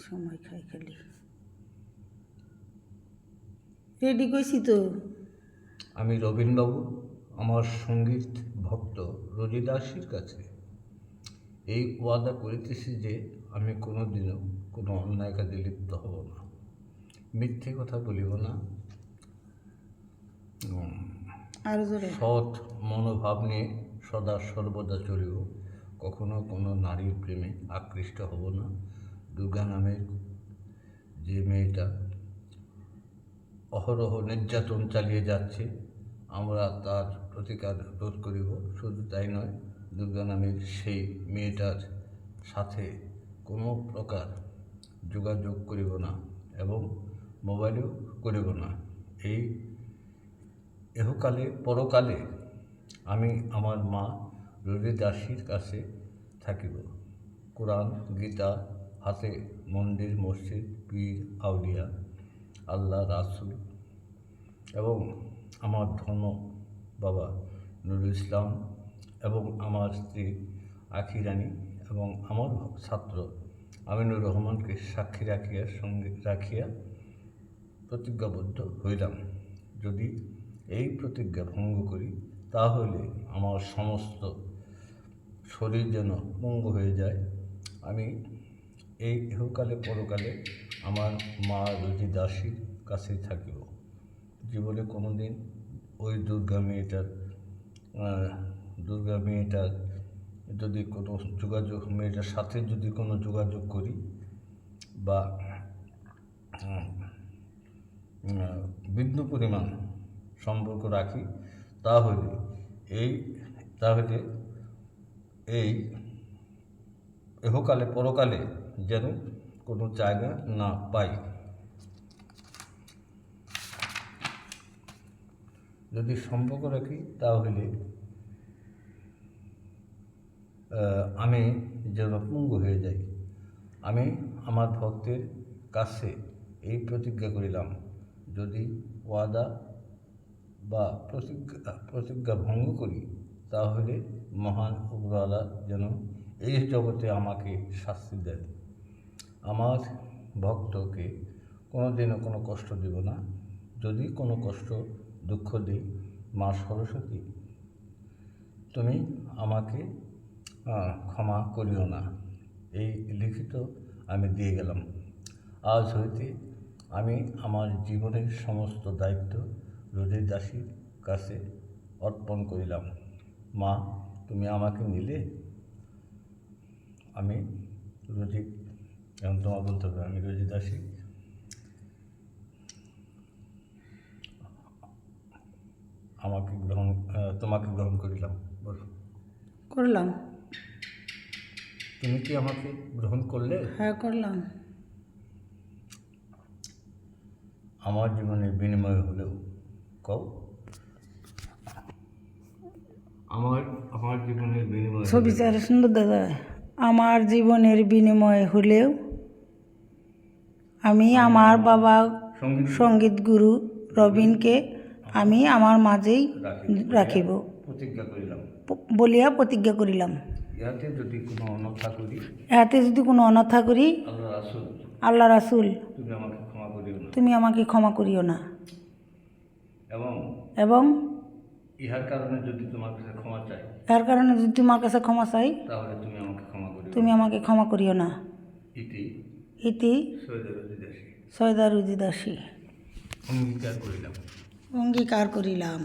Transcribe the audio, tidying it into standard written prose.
সময় খাই খালি। রেডি কইছি তো। আমি রবীনবাবু আমার সঙ্গীত ভক্ত রোজিদাসীর কাছে এই ওয়াদা করিতেছি যে আমি কোনো দিনও কোনো অন্যায় কাজে লিপ্ত হব না, মিথ্যে কথা বলিব না, আরো জোরে। সৎ মনোভাব নিয়ে সদা সর্বদা চলিব, কখনো কোনো নারীর প্রেমে আকৃষ্ট হব না। দুর্গা নামের যে মেয়েটা অহরহ নির্যাতন চালিয়ে যাচ্ছে, আমরা তার প্রতিকার রোধ করিব। শুধু তাই নয়, দুর্গা নামের সেই মেয়েটার সাথে কোনো প্রকার যোগাযোগ করিব না এবং মোবাইলেও করিব না। এই এহকালে পরকালে আমি আমার মা রোজিদাসীর কাছে থাকিব। কোরআন গীতা হাতে, মন্দির মসজিদ পীর আউলিয়া আল্লাহ রাসুল এবং আমার ধর্ম বাবা নুরুল ইসলাম এবং আমার স্ত্রী আখি রানী এবং আমার ছাত্র আমিনুর রহমানকে সাক্ষী রাখিয়া প্রতিজ্ঞাবদ্ধ হইলাম। যদি এই প্রতিজ্ঞা ভঙ্গ করি, তাহলে আমার সমস্ত শরীর যেন পঙ্গু হয়ে যায়। আমি এই ইহকালে পরকালে আমার মা রোজিদাসীর কাছেই থাকিব। জীবনে কোনো দিন ওই দুর্গা মেয়েটার যদি কোনো যোগাযোগ, মেয়েটার সাথে যদি কোনো যোগাযোগ করি বা বিন্দু পরিমাণ সম্পর্ক রাখি, তাহলে এই ইহকালে পরকালে যেন কোনো জায়গা না পাই। যদি সম্পর্ক রাখি, তাহলে আমি যেন পঙ্গু হয়ে যাই। আমি আমার ভক্তের কাছে এই প্রতিজ্ঞা করিলাম, যদি ওয়াদা বা প্রতিজ্ঞা ভঙ্গ করি, তাহলে মহান উপরওয়ালা যেন এই জগতে আমাকে শাস্তি দেন। আমার ভক্তকে কোনো দিনও কোনো কষ্ট দেব না। যদি কোনো কষ্ট দুঃখ দিই, মা সরস্বতী তুমি আমাকে ক্ষমা করিও না। এই লিখিত আমি দিয়ে গেলাম। আজ হইতে আমি আমার জীবনের সমস্ত দায়িত্ব রোজিদাসীর কাছে অর্পণ করিলাম। মা, তুমি আমাকে নিলে। আমি এখন তোমার বলতে হবে, আমি রোজিদাসী তোমাকে গ্রহণ করিলাম। বলো। করলাম। তুমি কি আমাকে গ্রহণ করলে? হ্যাঁ, করলাম। আমার জীবনের বিনিময় হলেও কও। আমার জীবনের বিনিময় ছবি চারে সুন্দর দাদা। আমার জীবনের বিনিময় হলেও আমি আমার বাবা সঙ্গীত গুরু রবিনকে আমি আমার মাঝেই রাখিব বলিয়া প্রতিজ্ঞা করিলাম। ইহাতে যদি কোনো অনর্থা করি, আল্লাহ রাসুল তুমি আমাকে ক্ষমা করিও না। এবং ইহার কারণে যদি তোমার কাছে ক্ষমা চাই, তাহলে তুমি আমাকে ক্ষমা করিও না। ইতি সৈয়দা রোজিদাসী। অঙ্গীকার করিলাম।